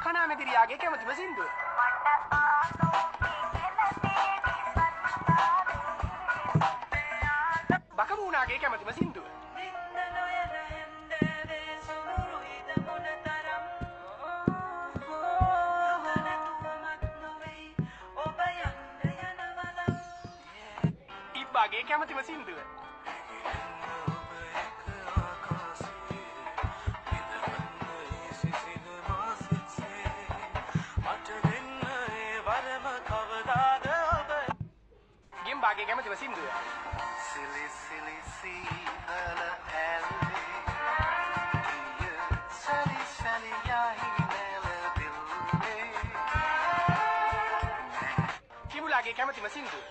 කනා මෙදිරියාගේ කැමතිම සින්දුව. බකමූනාගේ කැමතිම සින්දුව. ඉබ්බාගේ කැමතිම සින්දුව. ගෙම්බාගේ කැමතිම සින්දුව. Silly, silly, සීතල ඇල්ලේ සැලි සැලි යහි නැල දිල්ලේ කිඹුලාගේ කැමතිම සින්දුව.